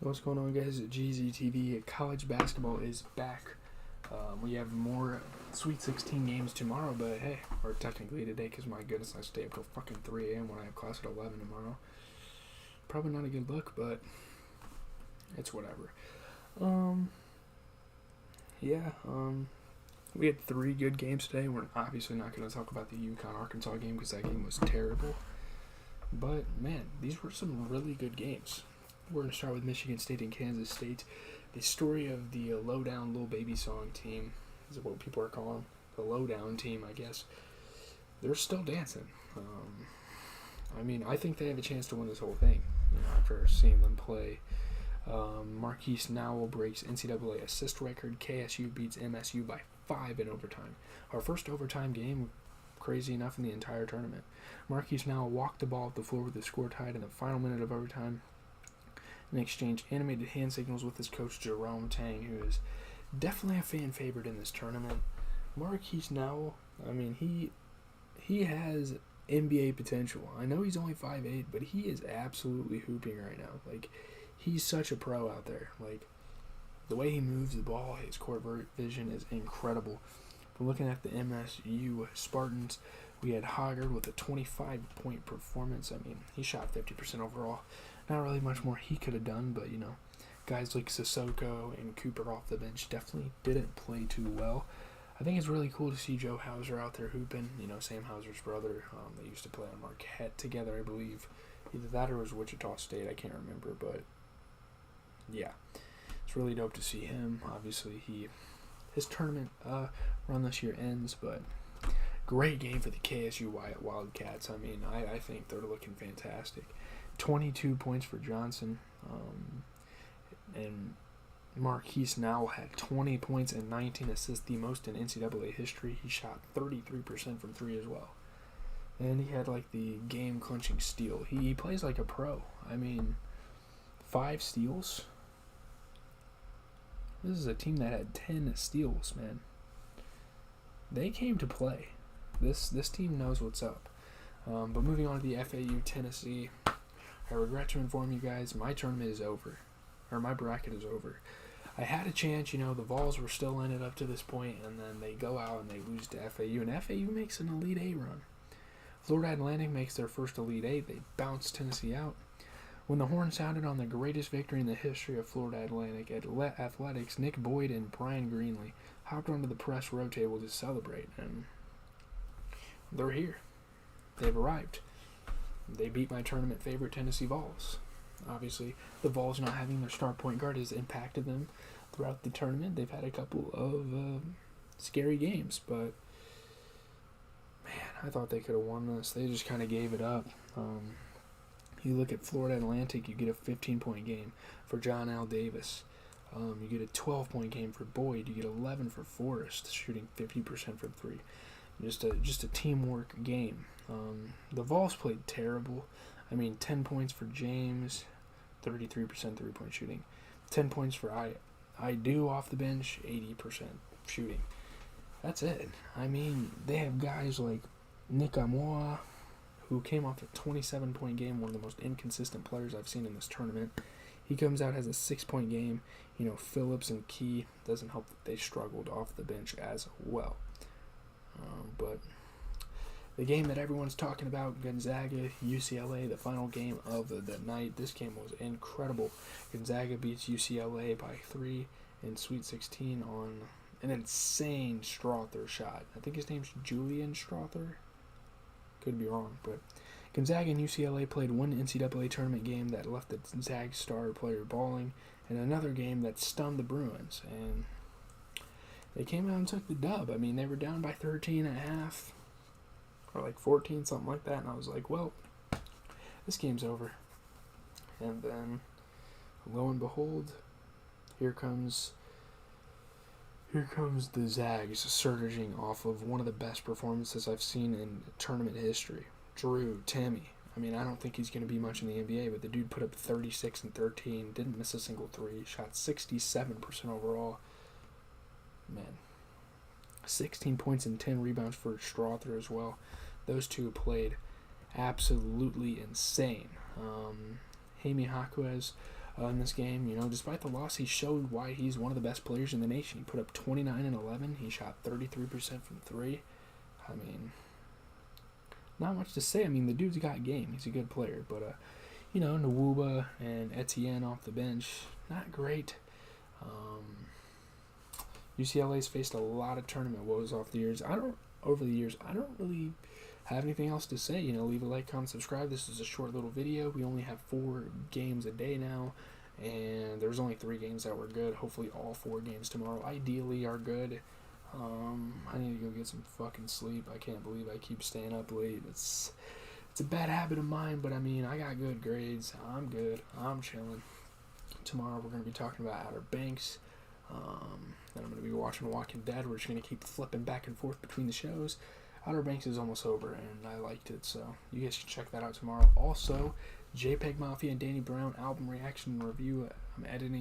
What's going on, guys? GZTV. College basketball is back. We have more Sweet 16 games tomorrow, but hey, or technically today, because my goodness, I stay up till fucking 3 a.m. when I have class at 11 tomorrow. Probably not a good look, but it's whatever. We had 3 good games today. We're obviously not going to talk about the UConn-Arkansas game because that game was terrible. But, man, these were some really good games. We're going to start with Michigan State and Kansas State. The story of the Lowdown Lil Baby Song team is what people are calling the Lowdown team, I guess. They're still dancing. I think they have a chance to win this whole thing. After seeing them play. Marquise Nowell breaks NCAA assist record. KSU beats MSU by 5 in overtime. Our first overtime game, crazy enough, in the entire tournament. Marquise Nowell walked the ball off the floor with the score tied in the final minute of overtime and exchanged animated hand signals with his coach, Jerome Tang, who is definitely a fan favorite in this tournament. Marquise Nowell, he has NBA potential. I know he's only 5'8", but he is absolutely hooping right now. He's such a pro out there. The way he moves the ball, his court vision is incredible. From looking at the MSU Spartans, we had Hoggard with a 25-point performance. He shot 50% overall. Not really much more he could have done, but, guys like Sissoko and Cooper off the bench definitely didn't play too well. I think it's really cool to see Joe Hauser out there hooping. Sam Hauser's brother. They used to play on Marquette together, I believe. Either that or it was Wichita State. I can't remember, but yeah. It's really dope to see him. Obviously, his tournament run this year ends, but great game for the KSU Wildcats. I think they're looking fantastic. 22 points for Johnson, and Marquise Nowell had 20 points and 19 assists, the most in NCAA history. He shot 33% from 3 as well. And he had the game-clinching steal. He plays like a pro. 5 steals. This is a team that had 10 steals, man. They came to play. This team knows what's up. But moving on to the FAU Tennessee, I regret to inform you guys, my tournament is over. Or my bracket is over. I had a chance, the Vols were still in it up to this point, and then they go out and they lose to FAU, and FAU makes an Elite 8 run. Florida Atlantic makes their first Elite 8. They bounce Tennessee out. When the horn sounded on the greatest victory in the history of Florida Atlantic, Athletics, Nick Boyd and Brian Greenlee hopped onto the press row table to celebrate, and they're here. They've arrived. They beat my tournament favorite Tennessee Vols. Obviously, the Vols not having their star point guard has impacted them throughout the tournament. They've had a couple of scary games, but man, I thought they could have won this. They just kind of gave it up. You look at Florida Atlantic, you get a 15-point game for John L. Davis. You get a 12-point game for Boyd. You get 11 for Forrest, shooting 50% from 3. Just a teamwork game. The Vols played terrible. 10 points for James, 33% three-point shooting. 10 points for I do off the bench, 80% shooting. That's it. They have guys like Nick Amoa, who came off a 27-point game, one of the most inconsistent players I've seen in this tournament. He comes out, has a 6-point game. Phillips and Key doesn't help that they struggled off the bench as well. But the game that everyone's talking about, Gonzaga, UCLA, the final game of the night. This game was incredible. Gonzaga beats UCLA by 3 in Sweet 16 on an insane Strother shot. I think his name's Julian Strother. Could be wrong, but Gonzaga and UCLA played one NCAA tournament game that left the Zag star player balling, and another game that stunned the Bruins, and they came out and took the dub. They were down by 13 and a half, or 14, something like that, and I was like, well, this game's over. And then, lo and behold, here comes the Zags surging off of one of the best performances I've seen in tournament history. Drew Timme. I don't think he's going to be much in the NBA, but the dude put up 36 and 13, didn't miss a single 3, shot 67% overall. Man. 16 points and 10 rebounds for Strother as well. Those two played absolutely insane. Jaime Jaquez, in this game. You know, despite the loss, he showed why he's one of the best players in the nation. He put up 29 and 11. He shot 33% from three. I mean, not much to say. I mean, the dude's got game. He's a good player. But, you know, Nwuba and Etienne off the bench, not great. UCLA's faced a lot of tournament woes over the years. I don't really have anything else to say. You know, leave a like, comment, subscribe. This is a short little video. We only have 4 games a day now, and there's only 3 games that were good. Hopefully all 4 games tomorrow ideally are good. I need to go get some fucking sleep. I can't believe I keep staying up late. It's a bad habit of mine, but I mean, I got good grades. I'm good. I'm chilling. Tomorrow we're going to be talking about Outer Banks. Then I'm going to be watching Walking Dead. We're just going to keep flipping back and forth between the shows. Outer Banks is almost over, and I liked it, so you guys can check that out tomorrow. Also, JPEG Mafia and Danny Brown album reaction review. I'm editing